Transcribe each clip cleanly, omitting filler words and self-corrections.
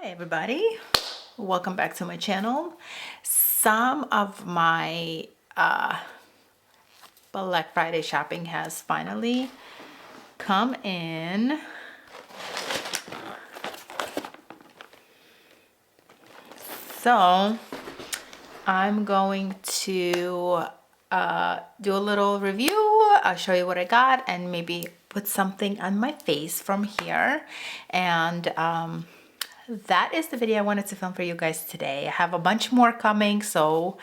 Hi everybody, welcome back to my channel. Some of my Black Friday shopping has finally come in. So I'm going to do a little review. I'll show you what I got and maybe put something on my face from here. And that is the video I wanted to film for you guys today. I have a bunch more coming, so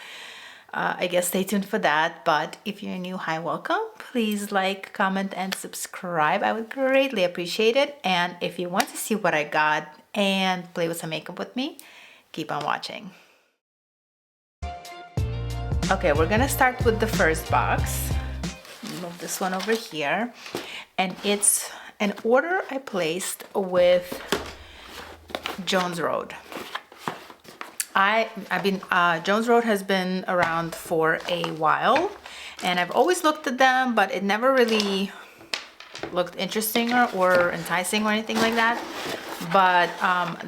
I guess stay tuned for that. But if you're new, hi, welcome. Please like, comment, and subscribe. I would greatly appreciate it. And if you want to see what I got and play with some makeup with me, keep on watching. Okay, we're gonna start with the first box. Move this one over here. And it's an order I placed with Jones Road. Jones Road has been around for a while, and I've always looked at them, but it never really looked interesting or enticing or anything like that. But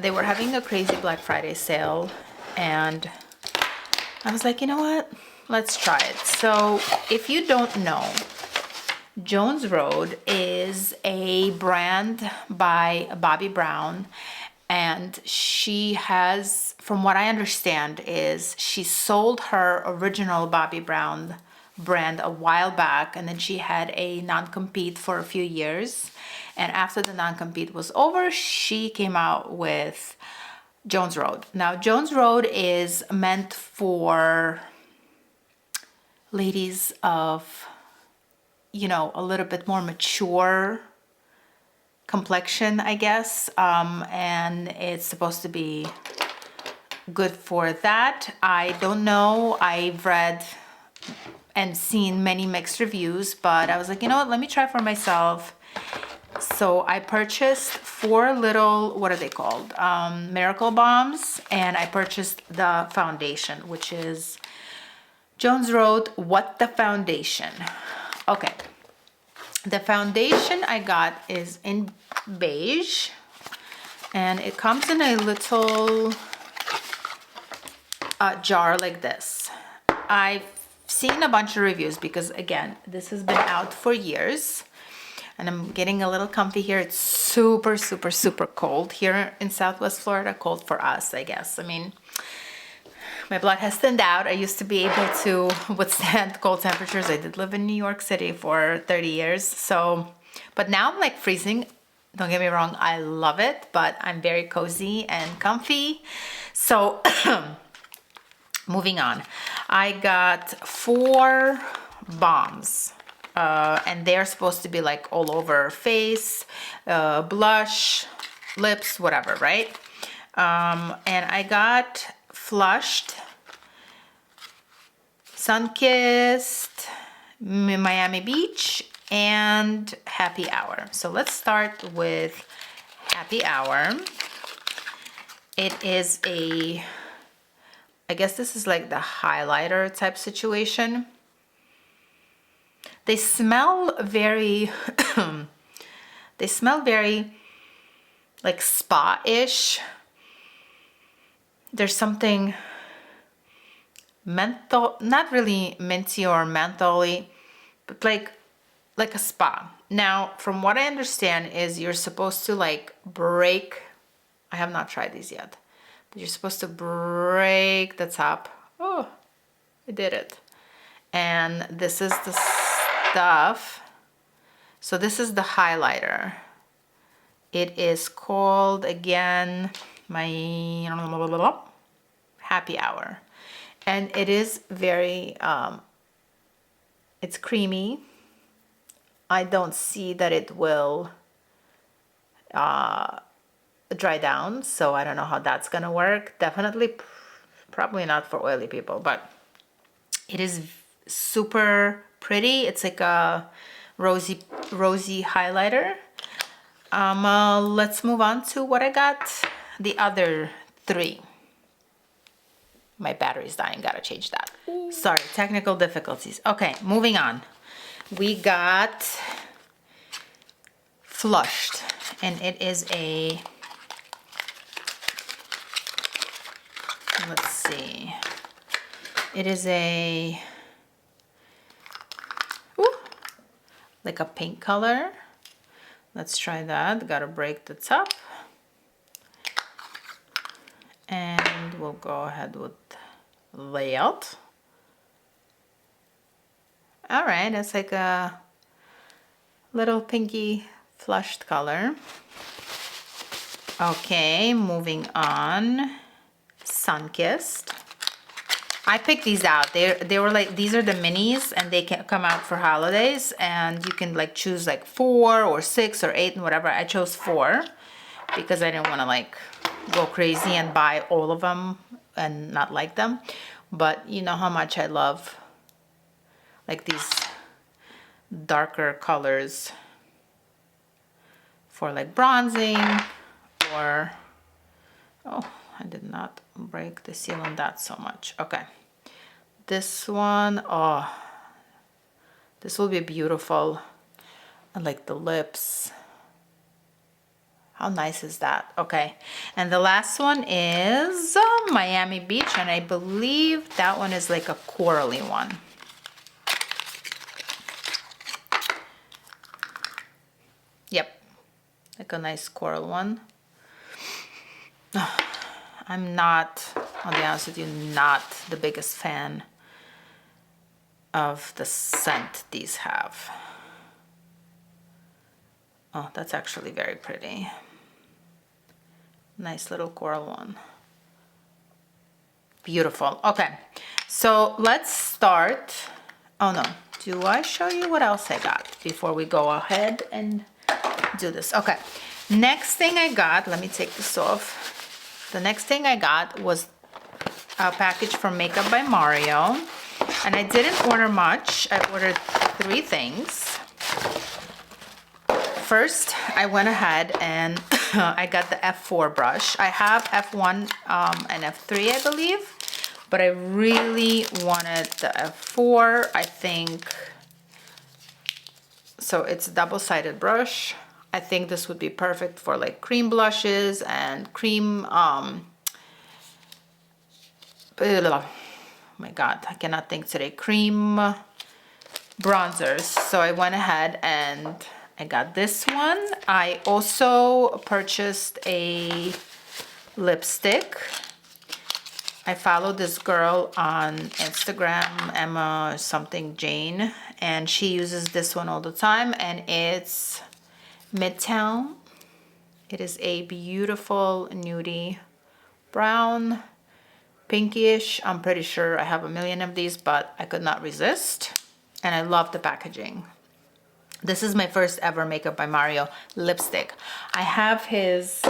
they were having a crazy Black Friday sale, and I was like, you know what? Let's try it. So if you don't know, Jones Road is a brand by Bobbi Brown. And she has, from what I understand, is she sold her original Bobbi Brown brand a while back, and then she had a non-compete for a few years. And after the non-compete was over, she came out with Jones Road. Now, Jones Road is meant for ladies of, you know, a little bit more mature complexion, I guess, and it's supposed to be good for that. I don't know. I've read and seen many mixed reviews, but I was like, you know what, let me try for myself. So I purchased 4 little, what are they called, miracle balms, and I purchased the foundation, which is Jones Road What the Foundation. Okay. The foundation I got is in beige, and it comes in a little jar like this. I've seen a bunch of reviews because, again, this has been out for years, and I'm getting a little comfy here. It's super, super, super cold here in Southwest Florida. Cold for us, I guess. I mean, my blood has thinned out. I used to be able to withstand cold temperatures. I did live in New York City for 30 years. So, but now I'm like freezing. Don't get me wrong, I love it, but I'm very cozy and comfy. So, moving on. I got 4 balms. And they're supposed to be like all over face, blush, lips, whatever, right? And I got Flushed, Sunkissed, Miami Beach, and Happy Hour. So let's start with Happy Hour. It is I guess this is like the highlighter type situation. They smell very, they smell very like spa-ish. There's something menthol, not really minty or mentholy, but like a spa. Now, from what I understand is you're supposed to like break, I have not tried these yet, but you're supposed to break the top. Oh, I did it. And this is the stuff. So this is the highlighter. It is called, again, my Happy Hour, and it is very it's creamy. I don't see that it will dry down, so I don't know how that's gonna work. Definitely probably not for oily people, but it is super pretty. It's like a rosy highlighter. Let's move on to what I got. The other 3. My battery's dying, gotta change that. Sorry, technical difficulties. Okay, moving on. We got Flushed, and it is a let's see. It is a, ooh, like a pink color. Let's try that. Gotta break the top. And we'll go ahead with layout. All right, it's like a little pinky flushed color. Okay, moving on. Sunkissed. I picked these out. They were like, these are the minis and they can come out for holidays, and you can like choose like 4 or 6 or 8 and whatever. I chose 4 because I didn't want to like go crazy and buy all of them and not like them. But you know how much I love like these darker colors for like bronzing, or, oh, I did not break the seal on that so much. Okay, this one, oh, this will be beautiful. And like the lips, how nice is that? Okay, and the last one is Miami Beach, and I believe that one is like a corally one. Yep, like a nice coral one. I'm not, I'll be honest with you, not the biggest fan of the scent these have. Oh, that's actually very pretty. Nice little coral one. Beautiful. Okay, so let's start. Oh no, do I show you what else I got before we go ahead and do this? Okay, next thing I got, let me take this off. The next thing I got was a package from Makeup by Mario, and I didn't order much. I ordered 3 things. First, I went ahead and I got the F4 brush. I have F1 and F3, I believe, but I really wanted the F4, I think. So it's a double-sided brush. I think this would be perfect for like cream blushes and cream, oh my God, I cannot think today, cream bronzers. So I went ahead and I got this one. I also purchased a lipstick. I followed this girl on Instagram, Emma something Jane, and she uses this one all the time, and it's Midtwon. It is a beautiful nudie brown, pinkish. I'm pretty sure I have a million of these, but I could not resist, and I love the packaging. This is my first ever Makeup by Mario lipstick. I have his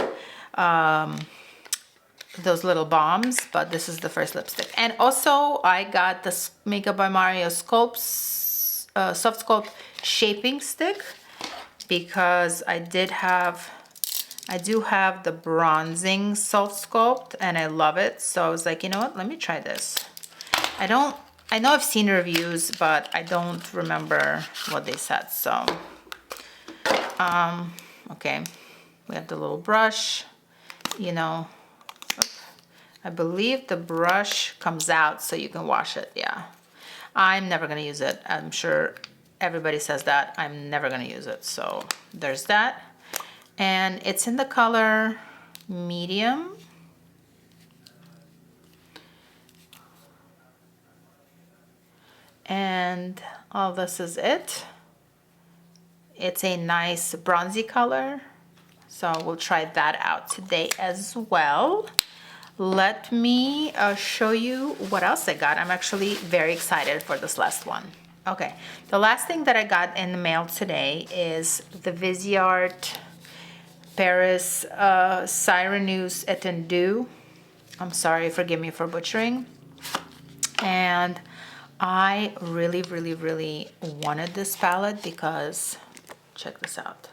those little balms, but this is the first lipstick. And also I got this Makeup by Mario Softsculpt shaping stick, because I do have the bronzing Softsculpt and I love it. So I was like, you know what, let me try this. I know I've seen reviews, but I don't remember what they said. So okay, we have the little brush, you know. I believe the brush comes out so you can wash it. Yeah, I'm never gonna use it. I'm sure everybody says that. I'm never gonna use it. So there's that. And it's in the color medium. And all this is it. It's a nice bronzy color. So we'll try that out today as well. Let me show you what else I got. I'm actually very excited for this last one. Okay, the last thing that I got in the mail today is the Viseart Paris Sireneuse Etendu. I'm sorry, forgive me for butchering. And I really, really, really wanted this palette because, check this out.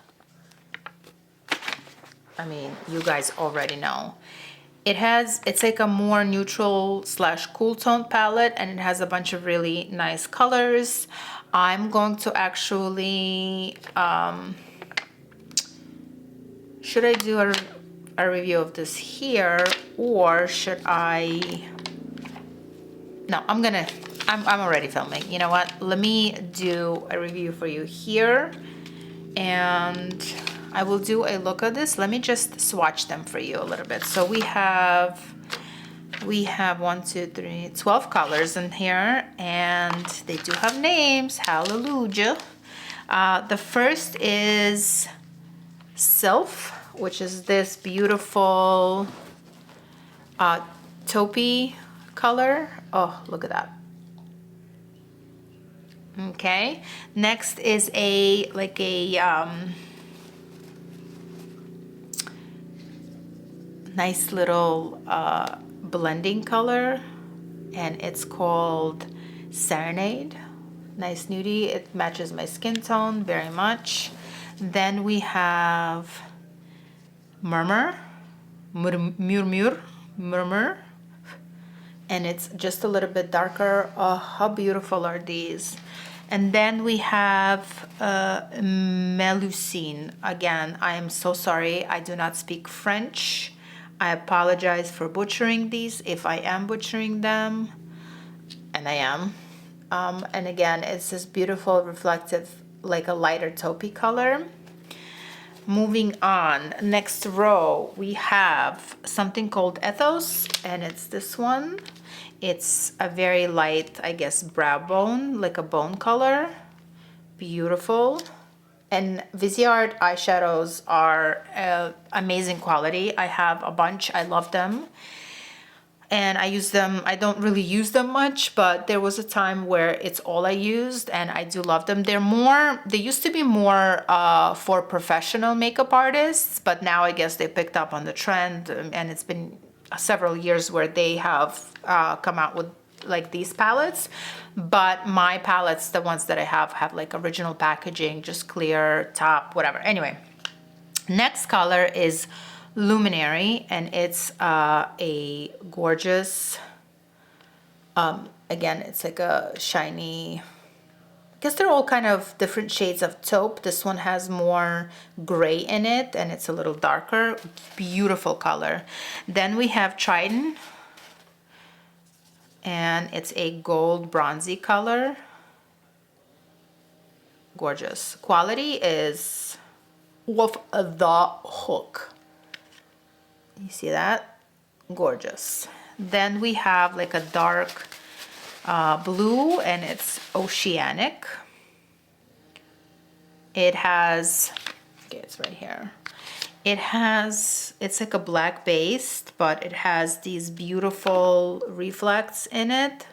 I mean, you guys already know. It's like a more neutral / cool tone palette, and it has a bunch of really nice colors. I'm going to actually, should I do a a review of this here, or should I? No, I'm already filming. You know what? Let me do a review for you here, and I will do a look at this. Let me just swatch them for you a little bit. So we have 1, 2, 3, 12 colors in here, and they do have names. Hallelujah. The first is Sylph, which is this beautiful taupey color. Oh, look at that. Okay, next is a nice little blending color, and it's called Sireneuse. Nice nudie. It matches my skin tone very much. Then we have Murmur, and it's just a little bit darker. Oh, how beautiful are these. And then we have Melusine. Again, I am so sorry, I do not speak French. I apologize for butchering these if I am butchering them, and I am. And again, it's this beautiful reflective, like a lighter taupey color. Moving on, next row, we have something called Ethos, and it's this one. It's a very light, I guess, brow bone, like a bone color. Beautiful. And Viseart eyeshadows are amazing quality. I have a bunch. I love them. And I use them. I don't really use them much, but there was a time where it's all I used, and I do love them. They used to be more for professional makeup artists, but now I guess they picked up on the trend, and it's been several years where they have come out with like these palettes. But my palettes, the ones that I have like original packaging, just clear top, whatever. Anyway, next color is Luminary, and it's a gorgeous, again, it's like a shiny, I guess they're all kind of different shades of taupe. This one has more gray in it, and it's a little darker. Beautiful color. Then we have Trident, and it's a gold bronzy color. Gorgeous. Quality is off the hook. You see that? Gorgeous. Then we have like a dark blue, and it's oceanic. It has, okay, it's right here. It's like a black base, but it has these beautiful reflects in it.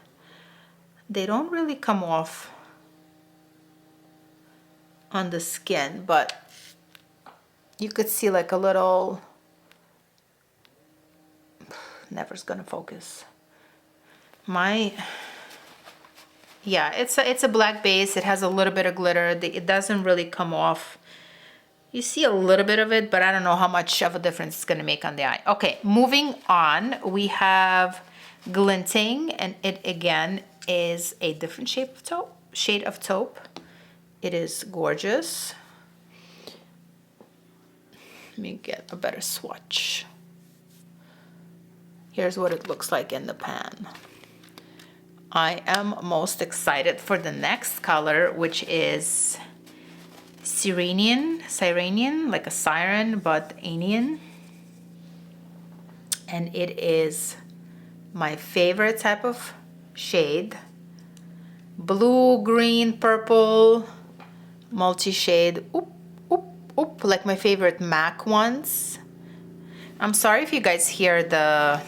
They don't really come off on the skin, but you could see like a little, never's gonna focus. Yeah, it's a black base. It has a little bit of glitter. It doesn't really come off. You see a little bit of it, but I don't know how much of a difference it's gonna make on the eye. Okay, moving on, we have Glinting, and it again is a different shade of taupe. It is gorgeous. Let me get a better swatch. Here's what it looks like in the pan. I am most excited for the next color, which is Sireneuse, like a siren, but Indian. And it is my favorite type of shade. Blue, green, purple, multi-shade. Oop, oop, oop, like my favorite MAC ones. I'm sorry if you guys hear the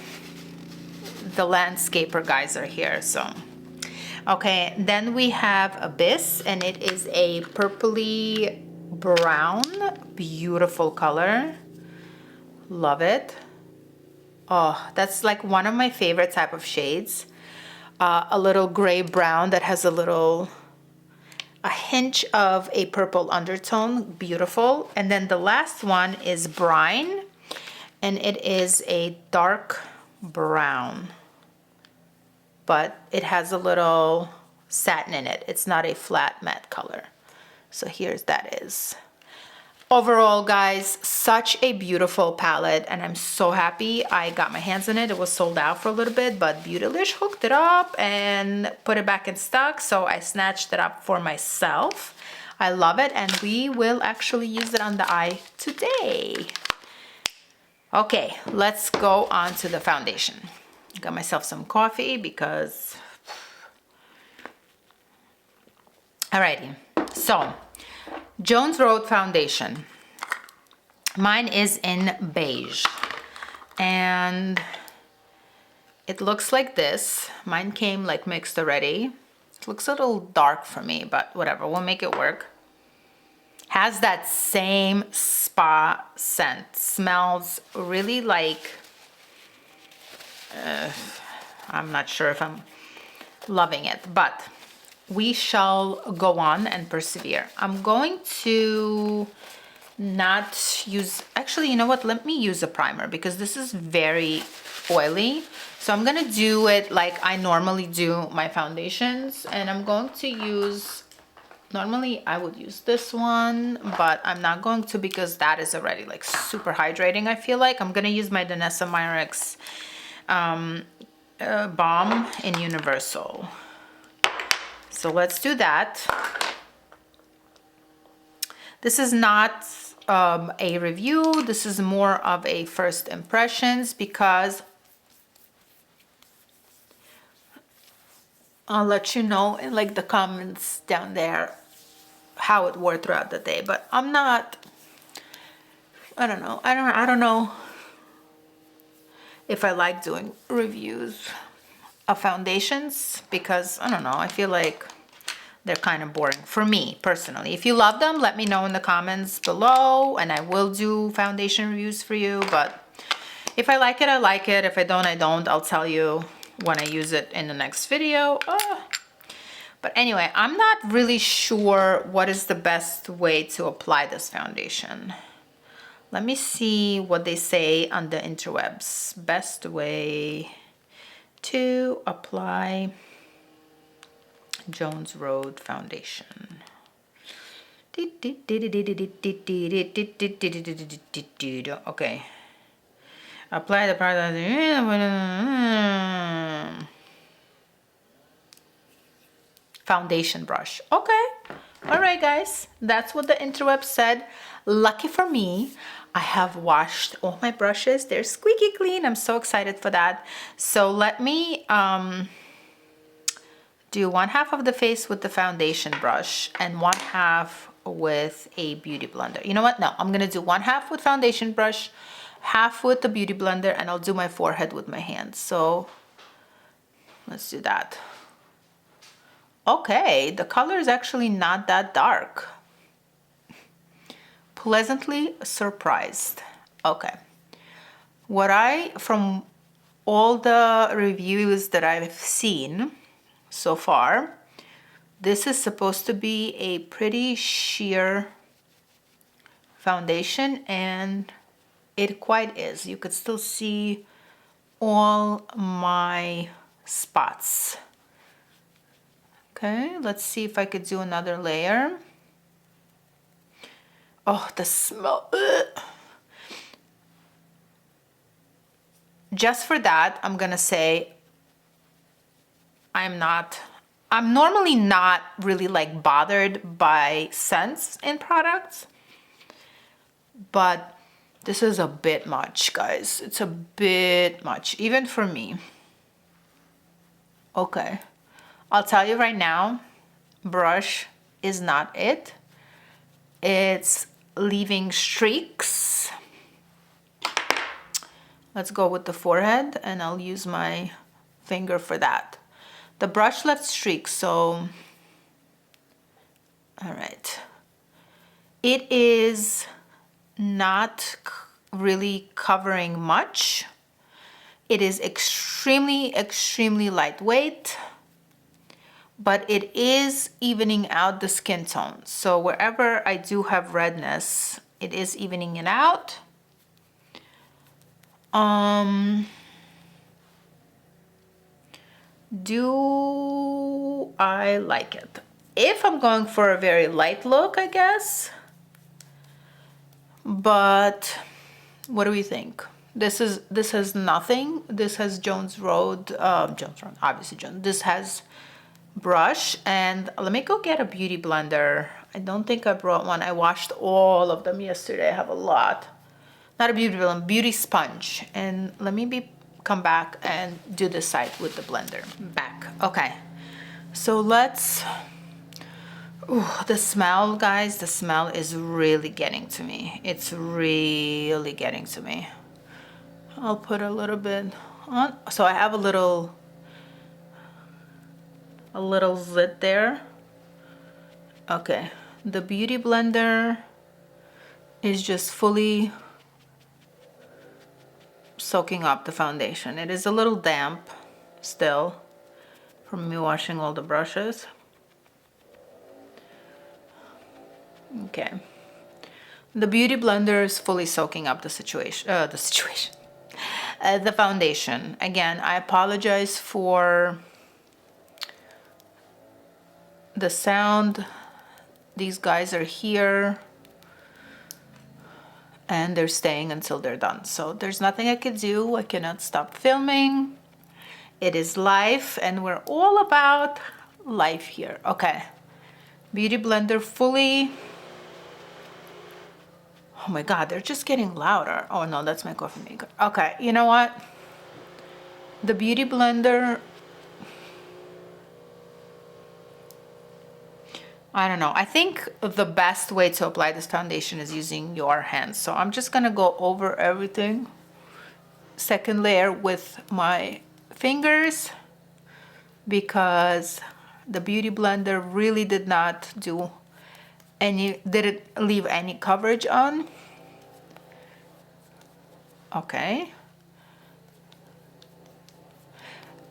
landscaper guys are here, so. Okay, then we have Abyss, and it is a purpley brown, beautiful color. Love it. Oh, that's like one of my favorite type of shades. A little gray brown that has a hint of a purple undertone. Beautiful. And then the last one is Brine, and it is a dark brown, but it has a little satin in it. It's not a flat matte color. So that is. Overall, guys, such a beautiful palette, and I'm so happy I got my hands on it. It was sold out for a little bit, but Beautylish hooked it up and put it back in stock, so I snatched it up for myself. I love it, and we will actually use it on the eye today. Okay, let's go on to the foundation. Got myself some coffee because... Alrighty, so Jones Road foundation. Mine is in beige, and it looks like this. Mine came like mixed already. It looks a little dark for me, but whatever, we'll make it work. Has that same spa scent. Smells really like, I'm not sure if I'm loving it, but we shall go on and persevere. I'm going to not use, actually, you know what? Let me use a primer because this is very oily. So I'm gonna do it like I normally do my foundations, and I'm going to use, normally I would use this one, but I'm not going to because that is already like super hydrating, I feel like. I'm gonna use my Danessa Myricks Balm in Universal. So let's do that. This is not a review. This is more of a first impressions because I'll let you know in like the comments down there how it wore throughout the day. But I'm not, I don't know. I don't know if I like doing reviews of foundations because I don't know, I feel like they're kind of boring for me personally. If you love them, let me know in the comments below and I will do foundation reviews for you. But if I like it, I like it. If I don't, I don't. I'll tell you when I use it in the next video. But anyway, I'm not really sure what is the best way to apply this foundation. Let me see what they say on the interwebs. Best way to apply Jones Road foundation. Okay. Apply the product. Foundation brush. Okay. All right, guys. That's what the interweb said. Lucky for me, I have washed all my brushes. They're squeaky clean. I'm so excited for that. So let me do 1/2 of the face with the foundation brush and 1/2 with a beauty blender. You know what? No, I'm gonna do 1/2 with foundation brush, 1/2 with the beauty blender, and I'll do my forehead with my hands. So let's do that. Okay, the color is actually not that dark. Pleasantly surprised. Okay. From all the reviews that I've seen so far, this is supposed to be a pretty sheer foundation, and it quite is. You could still see all my spots. Okay, let's see if I could do another layer. Oh, the smell. Ugh. Just for that, I'm gonna say I'm normally not really like bothered by scents in products, but this is a bit much, guys. It's a bit much, even for me. Okay, I'll tell you right now, brush is not it. It's leaving streaks. Let's go with the forehead, and I'll use my finger for that. The brush left streaks, so, all right. It is not really covering much. It is extremely, extremely lightweight, but it is evening out the skin tone. So wherever I do have redness, it is evening it out. Do I like it? If I'm going for a very light look, I guess, but what do we think? This has nothing. This has Jones Road, obviously Jones. This has brush, and let me go get a beauty blender. I don't think I brought one. I washed all of them yesterday. I have a lot. Not a beauty blender, beauty sponge. And let me come back and do this side with the blender. Back. Okay. So let's. Ooh, the smell, guys. The smell is really getting to me. It's really getting to me. I'll put a little bit on. So I have a little zit there. Okay, the beauty blender is just fully soaking up the foundation. It is a little damp still from me washing all the brushes. Okay, the beauty blender is fully soaking up the foundation. Again, I apologize for the sound. These guys are here and they're staying until they're done. So there's nothing I could do. I cannot stop filming. It is life and we're all about life here. Okay. Beauty blender fully. Oh my God, they're just getting louder. Oh no, that's my coffee maker. Okay, you know what? The beauty blender, I don't know. I think the best way to apply this foundation is using your hands. So I'm just gonna go over everything, second layer with my fingers, because the beauty blender really didn't leave any coverage on. Okay.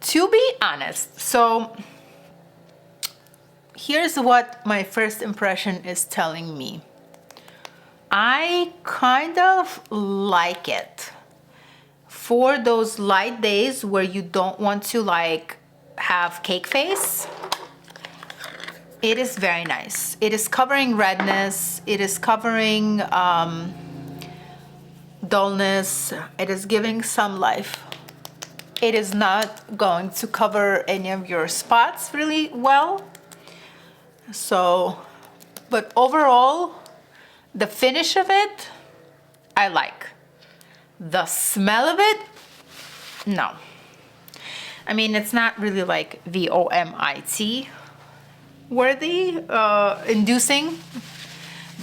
To be honest, so here's what my first impression is telling me. I kind of like it for those light days where you don't want to like have cake face. It is very nice. It is covering redness. It is covering dullness. It is giving some life. It is not going to cover any of your spots really well. So, but overall, the finish of it, I like. The smell of it, no. I mean, it's not really like VOMIT worthy, inducing,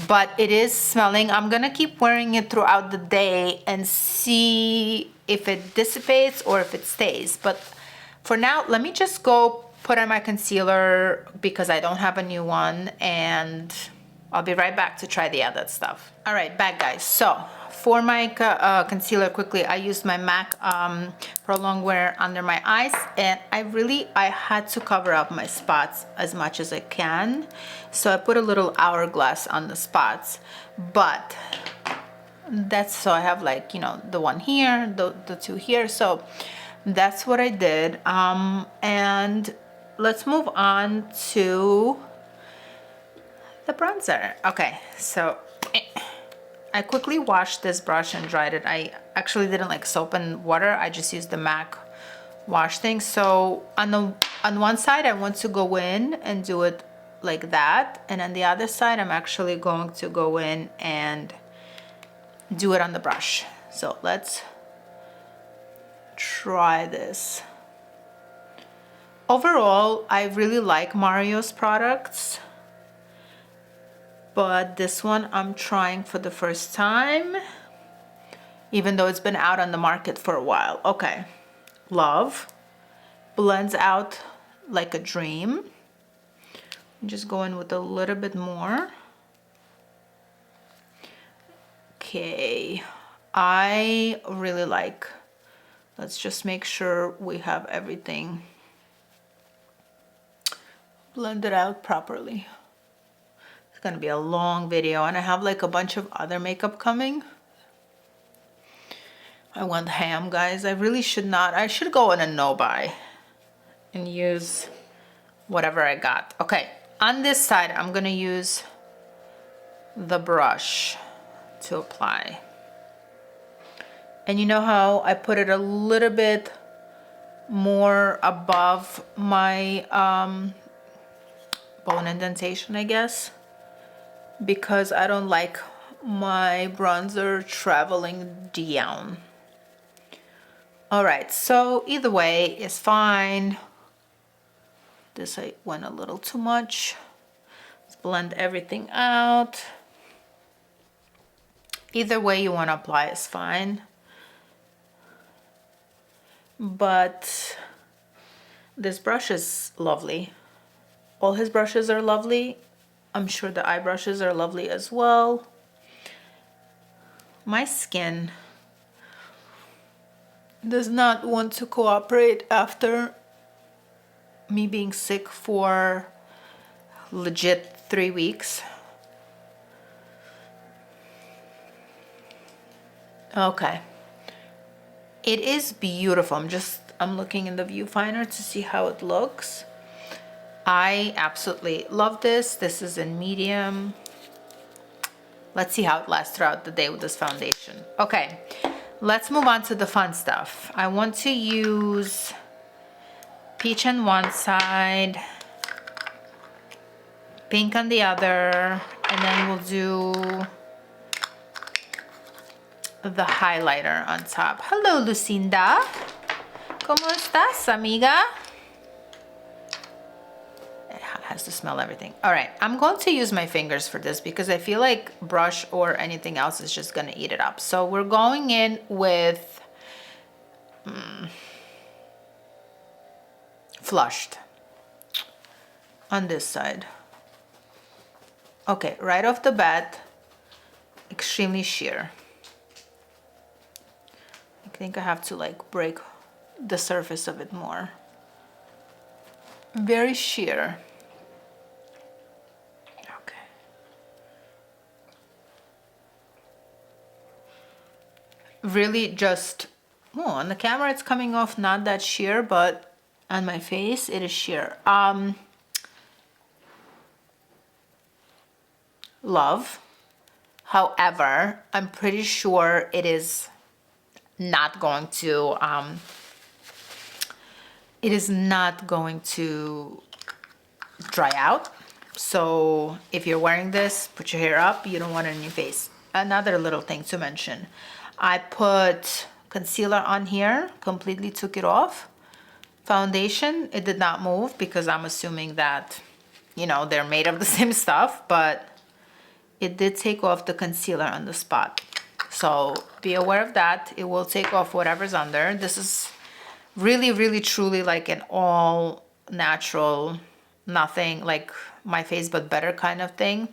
but it is smelling. I'm gonna keep wearing it throughout the day and see if it dissipates or if it stays. But for now, let me just go put on my concealer because I don't have a new one, and I'll be right back to try the other stuff. All right, back guys. So for my concealer, quickly, I used my MAC Prolongwear under my eyes, and I had to cover up my spots as much as I can. So I put a little Hourglass on the spots, but that's so I have like, you know, the one here, the two here. So that's what I did. And let's move on to the bronzer. Okay, so I quickly washed this brush and dried it. I actually didn't like soap and water. I just used the MAC wash thing. So on one side, I want to go in and do it like that, and on the other side, I'm actually going to go in and do it on the brush. So let's try this. Overall, I really like Mario's products, but this one I'm trying for the first time, even though it's been out on the market for a while. Okay, Love blends out like a dream. I'm just going with a little bit more. Okay, I really like, let's just make sure we have everything blended out properly. It's gonna be a long video, and I have like a bunch of other makeup coming. I went ham, guys. I really should not. I should go in a no-buy and use whatever I got. Okay, on this side, I'm gonna use the brush to apply. And you know how I put it a little bit more above my bone indentation, I guess, because I don't like my bronzer traveling down. All right, so either way is fine. This I went a little too much. Let's blend everything out. Either way you want to apply is fine. But this brush is lovely. All his brushes are lovely. I'm sure the eye brushes are lovely as well. My skin does not want to cooperate after me being sick for legit 3 weeks. Okay. It is beautiful. I'm looking in the viewfinder to see how it looks. I absolutely love this. This is in medium. Let's see how it lasts throughout the day with this foundation. Okay, let's move on to the fun stuff. I want to use peach on one side, pink on the other, and then we'll do the highlighter on top. Hello, Lucinda. ¿Cómo estás, amiga? It has to smell everything. All right, I'm going to use my fingers for this because I feel like brush or anything else is just gonna eat it up. So we're going in with flushed on this side. Okay, right off the bat, extremely sheer. I think I have to like break the surface of it more. Very sheer. Okay. Really just, oh, on the camera it's coming off not that sheer, but on my face it is sheer. Love. However, I'm pretty sure it is not going to dry out. So if you're wearing this, put your hair up. You don't want it on your face. Another little thing to mention, I put concealer on here, completely took it off. Foundation, it did not move because I'm assuming that, you know, they're made of the same stuff, but it did take off the concealer on the spot. So be aware of that. It will take off whatever's under. This is really, really, truly like an all natural, nothing like my face but better kind of thing.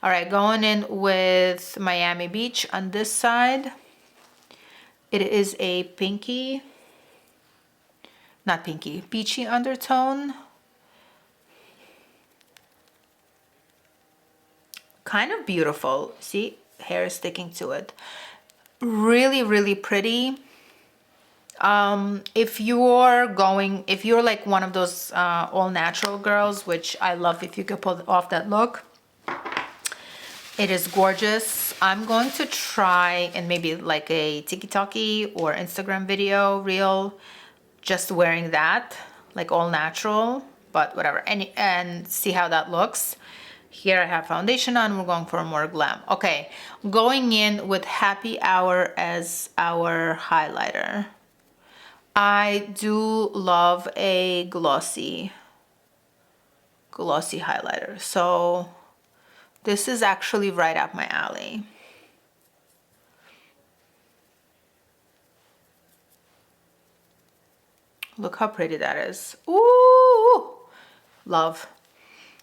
All right, going in with Miami Beach on this side. It is a pinky, not pinky, peachy undertone. Kind of beautiful. See, hair is sticking to it. Really, really pretty. If you're like one of those all natural girls, which I love if you could pull off that look, it is gorgeous. I'm going to try and maybe like a TikTok or Instagram video reel, just wearing that, like all natural, but whatever, and see how that looks. Here I have foundation on, we're going for a more glam. Okay, going in with Happy Hour as our highlighter. I do love a glossy highlighter. So this is actually right up my alley. Look how pretty that is. Ooh, love.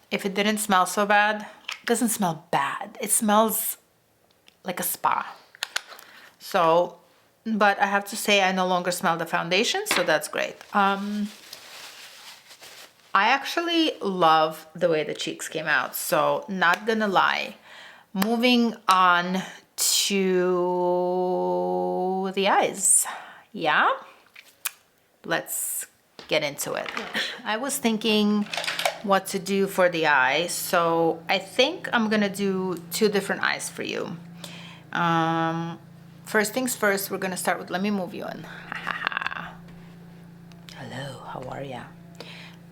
If it didn't smell so bad, it doesn't smell bad. It smells like a spa. So, but I have to say I no longer smell the foundation, so that's great. I actually love the way the cheeks came out, so not gonna lie. Moving on to the eyes. Yeah? Let's get into it. I was thinking what to do for the eyes, so I think I'm gonna do 2 different eyes for you. First things first, we're gonna start with, let me move you in. Hello, how are ya?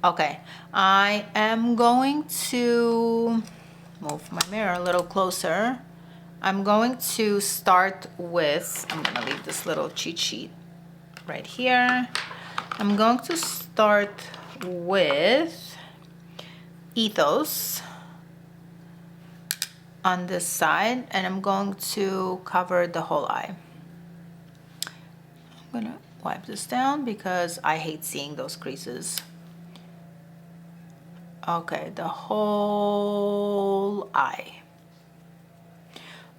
Okay, I am going to move my mirror a little closer. I'm going to start with, I'm gonna leave this little cheat sheet right here. I'm going to start with Ethos on this side, and I'm going to cover the whole eye. I'm gonna wipe this down because I hate seeing those creases. Okay, the whole eye.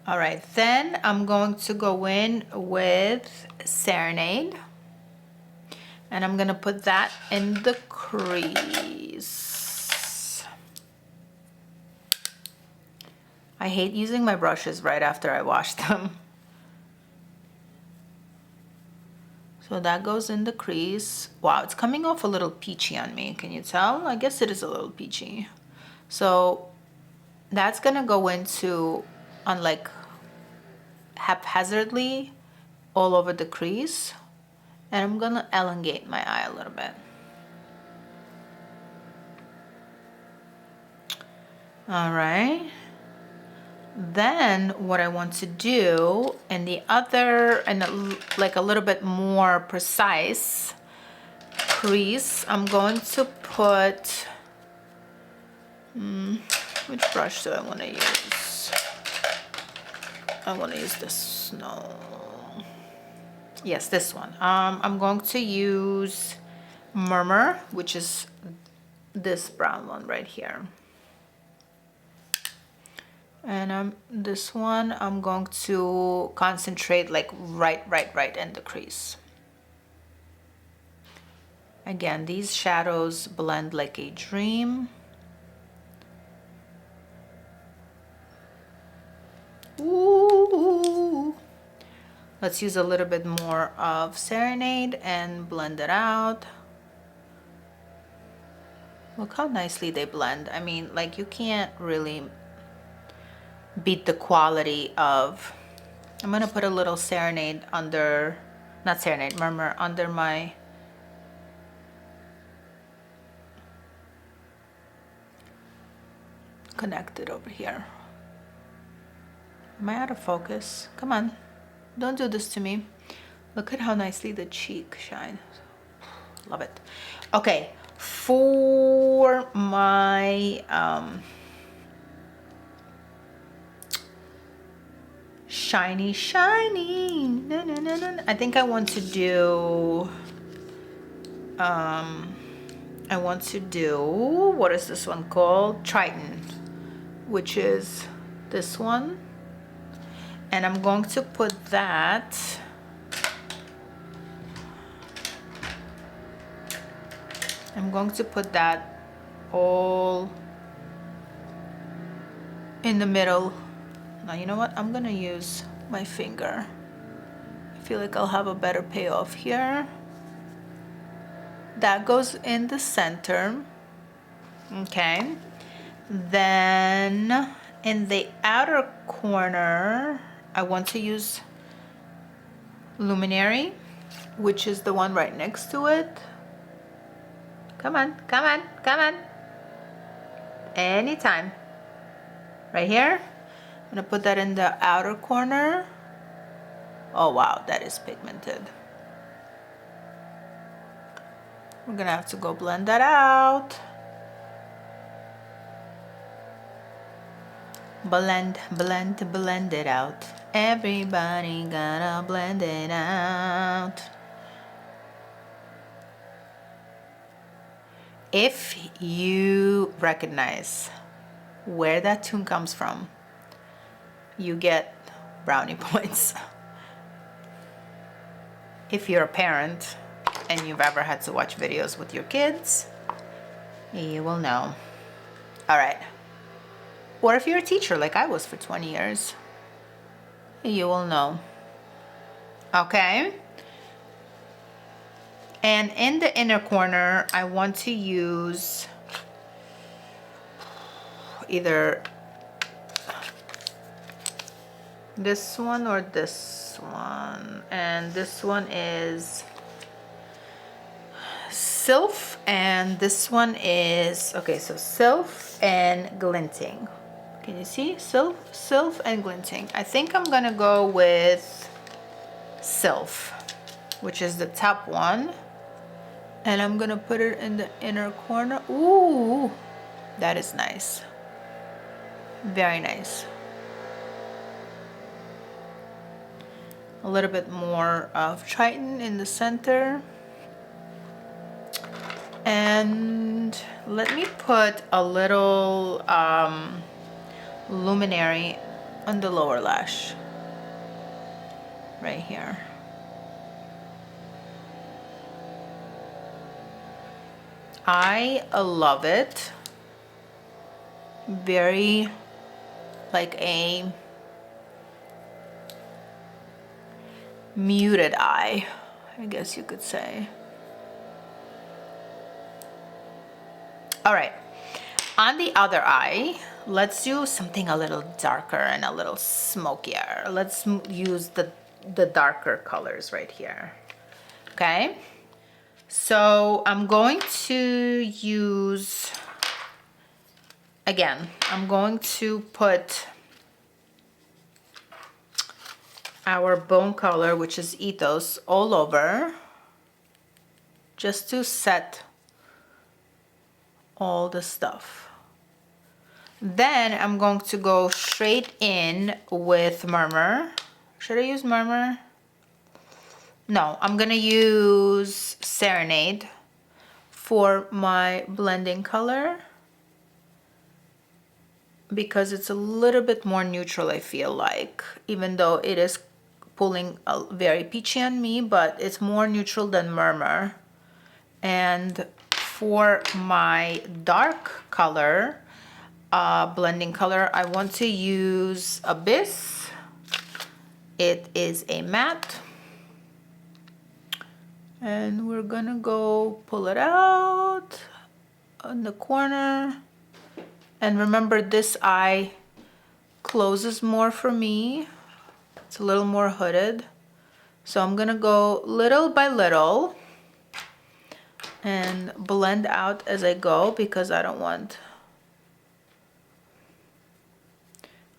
All right, then I'm going to go in with Sireneuse, and I'm gonna put that in the crease. I hate using my brushes right after I wash them. So that goes in the crease. Wow, it's coming off a little peachy on me. Can you tell? I guess it is a little peachy. So that's gonna go into, on like haphazardly all over the crease. And I'm gonna elongate my eye a little bit. All right. Then what I want to do in the other, and like a little bit more precise crease, I'm going to put, which brush do I want to use? I want to use this, no. Yes, this one. I'm going to use Murmur, which is this brown one right here. And this one, I'm going to concentrate like right in the crease. Again, these shadows blend like a dream. Ooh. Let's use a little bit more of Sireneuse and blend it out. Look how nicely they blend. I mean, like, you can't really beat the quality of, I'm gonna put a little Sireneuse under, not Sireneuse, Murmur under my connected over here. Am I out of focus? Come on, don't do this to me. Look at how nicely the cheek shines. Love it. Okay, for my shiny, no, I think I want to do, what is this one called? Triton, which is this one. And I'm going to put that all in the middle. Now, you know what? I'm gonna use my finger. I feel like I'll have a better payoff here. That goes in the center. Okay. Then in the outer corner, I want to use Luminary, which is the one right next to it. Come on, come on, come on. Anytime. Right here. I'm gonna put that in the outer corner. Oh wow, that is pigmented. We're gonna have to go blend that out. Blend, blend, blend it out. Everybody gotta blend it out. If you recognize where that tune comes from, you get brownie points. If you're a parent and you've ever had to watch videos with your kids, you will know. All right. Or if you're a teacher like I was for 20 years, you will know. Okay. And in the inner corner, I want to use either This one or this one? And this one is Sylph, and this one is, okay, so Sylph and Glinting. Can you see? Sylph and Glinting. I think I'm gonna go with Sylph, which is the top one. And I'm gonna put it in the inner corner. Ooh, that is nice. Very nice. A little bit more of Triton in the center. And let me put a little luminary on the lower lash. Right here. I love it. Very like a muted eye, I guess you could say. All right, on the other eye, let's do something a little darker and a little smokier. Let's use the darker colors right here. Okay, so I'm going to use, again, I'm going to put our bone color, which is Ethos, all over, just to set all the stuff. Then I'm going to go straight in with Murmur. Should I use Murmur? No, I'm gonna use Serenade for my blending color because it's a little bit more neutral, I feel like, even though it is pulling very peachy on me, but it's more neutral than Murmur. And for my dark color, blending color, I want to use Abyss. It is a matte. And we're gonna go pull it out on the corner. And remember, this eye closes more for me. It's a little more hooded. So I'm gonna go little by little and blend out as I go because I don't want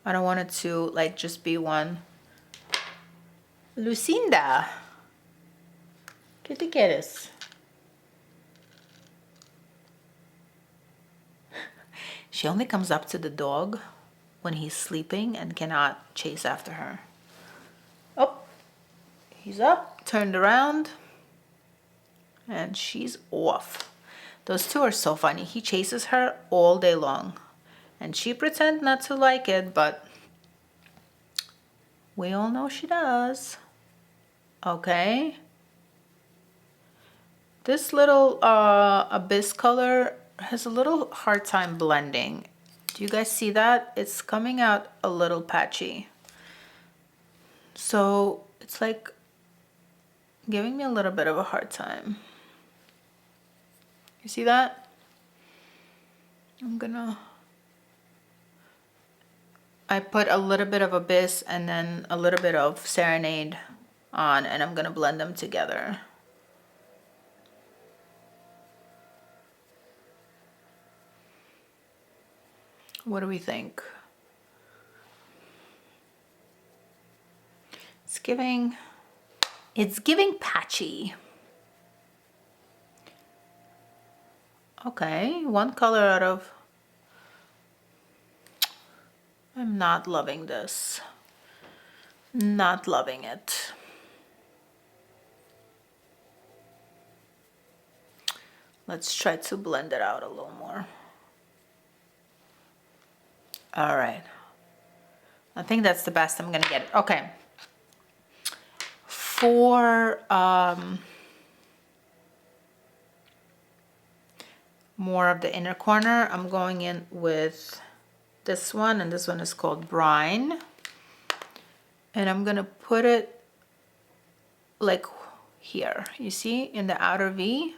it to like just be one. Lucinda, ¿qué te quieres? She only comes up to the dog when he's sleeping and cannot chase after her. Oh, he's up, turned around, and she's off. Those two are so funny. He chases her all day long, and she pretends not to like it, but we all know she does. Okay. This little Abyss color has a little hard time blending. Do you guys see that? It's coming out a little patchy. So it's like giving me a little bit of a hard time. You see that? I put a little bit of Abyss and then a little bit of Serenade on, and I'm gonna blend them together. What do we think? It's giving patchy. Okay, one color out of... I'm not loving this. Not loving it. Let's try to blend it out a little more. All right. I think that's the best I'm gonna get. Okay. For more of the inner corner, I'm going in with this one, and this one is called Brine. And I'm gonna put it like here, you see, in the outer V.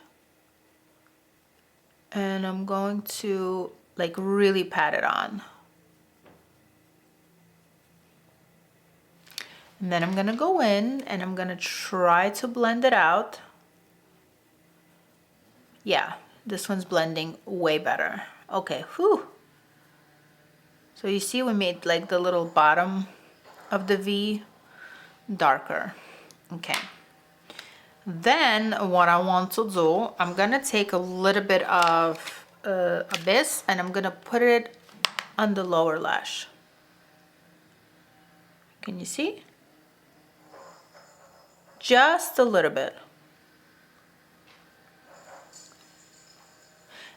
And I'm going to like really pat it on. And then I'm gonna go in and I'm gonna try to blend it out. Yeah, this one's blending way better. Okay, whew. So you see we made like the little bottom of the V darker. Okay. Then what I want to do, I'm gonna take a little bit of Abyss and I'm gonna put it on the lower lash. Can you see? Just a little bit.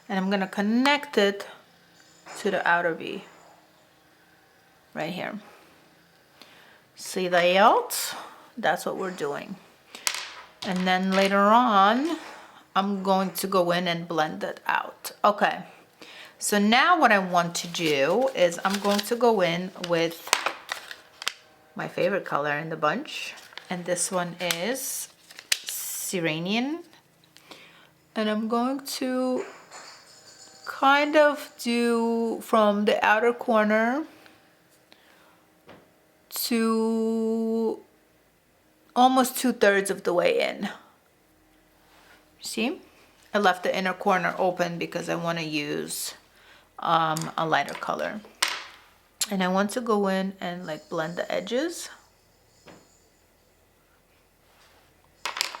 And I'm gonna connect it to the outer V right here. See the layout? That's what we're doing. And then later on, I'm going to go in and blend it out. Okay, so now what I want to do is I'm going to go in with my favorite color in the bunch. And this one is Sireneuse. And I'm going to kind of do from the outer corner to almost 2/3 of the way in. See? I left the inner corner open because I want to use a lighter color. And I want to go in and like blend the edges.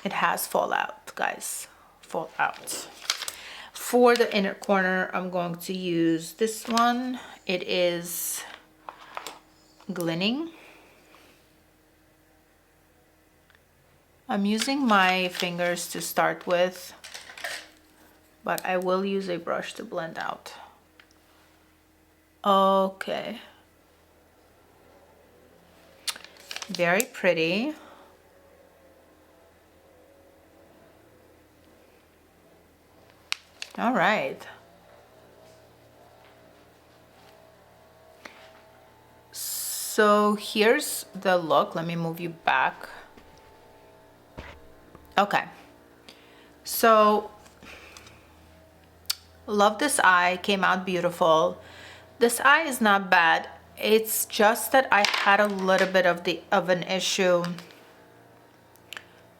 It has fallout, guys. Fallout. For the inner corner, I'm going to use this one. It is Glinting. I'm using my fingers to start with, but I will use a brush to blend out. Okay. Very pretty. All right. So here's the look. Let me move you back. Okay, so love this eye, came out beautiful. This eye is not bad. It's just that I had a little bit of an issue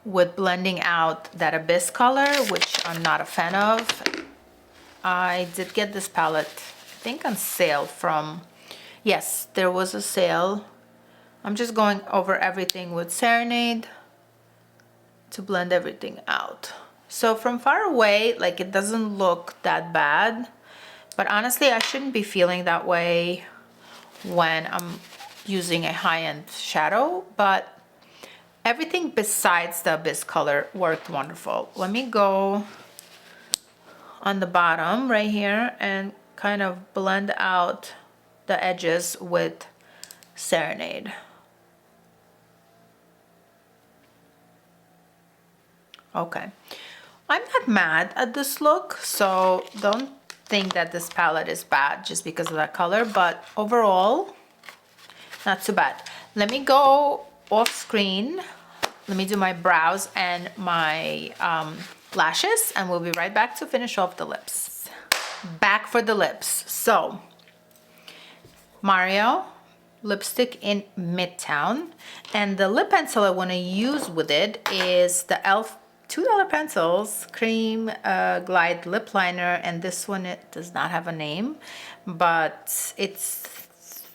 with blending out that Abyss color, which I'm not a fan of. I did get this palette, I think on sale from, yes, there was a sale. I'm just going over everything with Sireneuse to blend everything out. So from far away, like it doesn't look that bad, but honestly I shouldn't be feeling that way when I'm using a high-end shadow, but everything besides the Abyss color worked wonderful. Let me go on the bottom right here and kind of blend out the edges with Sireneuse. Okay, I'm not mad at this look, so don't think that this palette is bad just because of that color, but overall, not too bad. Let me go off screen. Let me do my brows and my lashes, and we'll be right back to finish off the lips. Back for the lips. So, Mario lipstick in Midtwon, and the lip pencil I want to use with it is the e.l.f. $2 pencils, cream glide lip liner, and this one, it does not have a name, but it's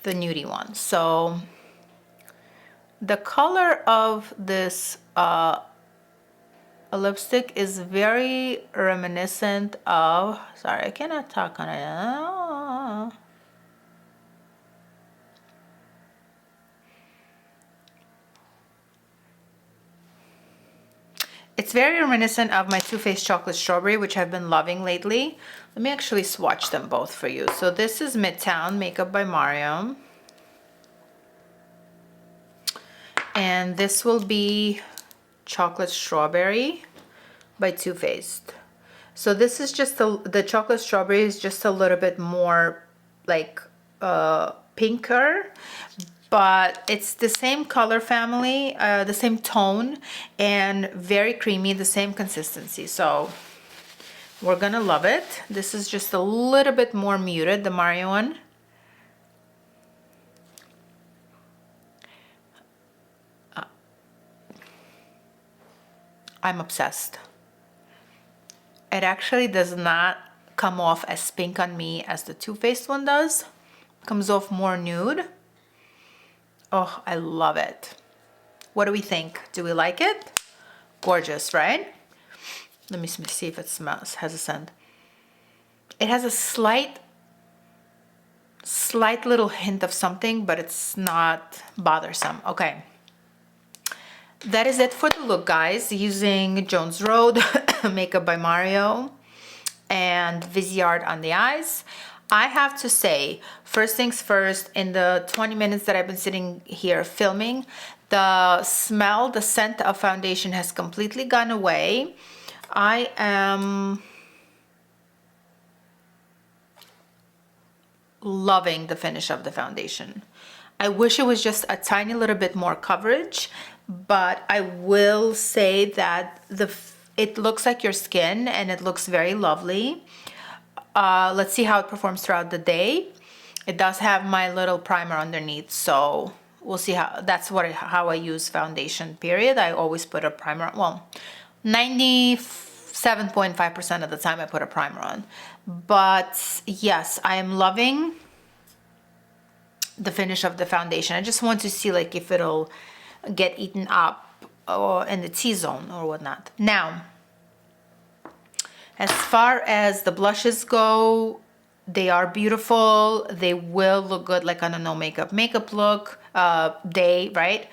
the nudie one. So the color of this lipstick is very reminiscent of, sorry, I cannot talk on it. It's very reminiscent of my Too Faced Chocolate Strawberry, which I've been loving lately. Let me actually swatch them both for you. So this is Midtwon Makeup by Mario. And this will be Chocolate Strawberry by Too Faced. So this is just, the Chocolate Strawberry is just a little bit more like pinker, but it's the same color family, the same tone, and very creamy, the same consistency. So we're gonna love it. This is just a little bit more muted, the Mario one. I'm obsessed. It actually does not come off as pink on me as the Too Faced one does. It comes off more nude. Oh, I love it. What do we think? Do we like it? Gorgeous, right? Let me see if it smells, has a scent. It has a slight little hint of something, but it's not bothersome. Okay. That is it for the look, guys. Using Jones Road Makeup by Mario and Viseart on the eyes. I have to say, first things first, in the 20 minutes that I've been sitting here filming, the smell, the scent of foundation has completely gone away. I am loving the finish of the foundation. I wish it was just a tiny little bit more coverage, but I will say that it looks like your skin and it looks very lovely. Let's see how it performs throughout the day. It does have my little primer underneath, so we'll see how. That's how I use foundation, period. I always put a primer on. Well, 97.5% of the time I put a primer on. But yes, I am loving the finish of the foundation. I just want to see like if it'll get eaten up or in the T-zone or whatnot. Now, as far as the blushes go, they are beautiful. They will look good like on a no makeup look day, right?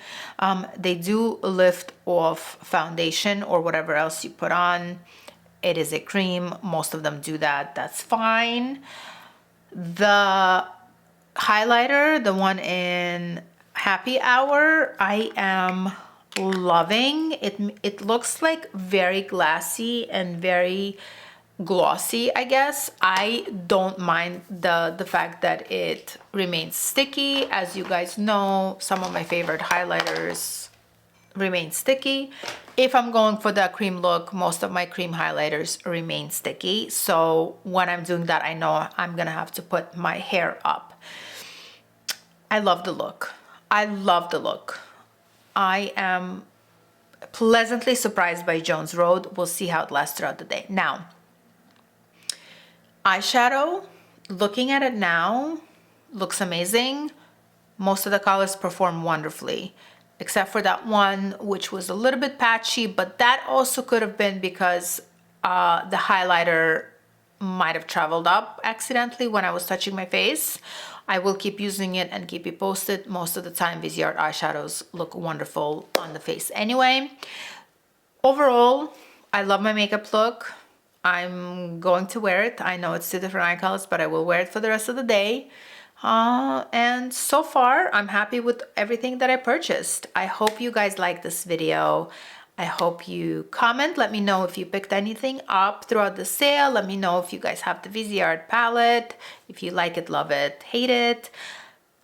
They do lift off foundation or whatever else you put on. It is a cream. Most of them do that. That's fine. The highlighter, the one in Happy Hour, I am loving. It looks like very glassy and very glossy, I guess. I don't mind the fact that it remains sticky. As you guys know, some of my favorite highlighters remain sticky. If I'm going for the cream look, most of my cream highlighters remain sticky. So when I'm doing that, I know I'm gonna have to put my hair up. I love the look. I love the look. I am pleasantly surprised by Jones Road. We'll see how it lasts throughout the day. Now, eyeshadow, looking at it now, looks amazing. Most of the colors perform wonderfully, except for that one, which was a little bit patchy, but that also could have been because the highlighter might have traveled up accidentally when I was touching my face. I will keep using it and keep you posted. Most of the time, Viseart eyeshadows look wonderful on the face anyway. Overall, I love my makeup look. I'm going to wear it. I know it's 2 different eye colors, but I will wear it for the rest of the day. And so far, I'm happy with everything that I purchased. I hope you guys like this video. I hope you comment. Let me know if you picked anything up throughout the sale. Let me know if you guys have the Viseart palette. If you like it, love it, hate it.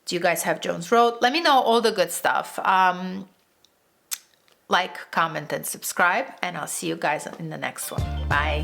Do you guys have Jones Road? Let me know all the good stuff. Like, comment, and subscribe. And I'll see you guys in the next one. Bye.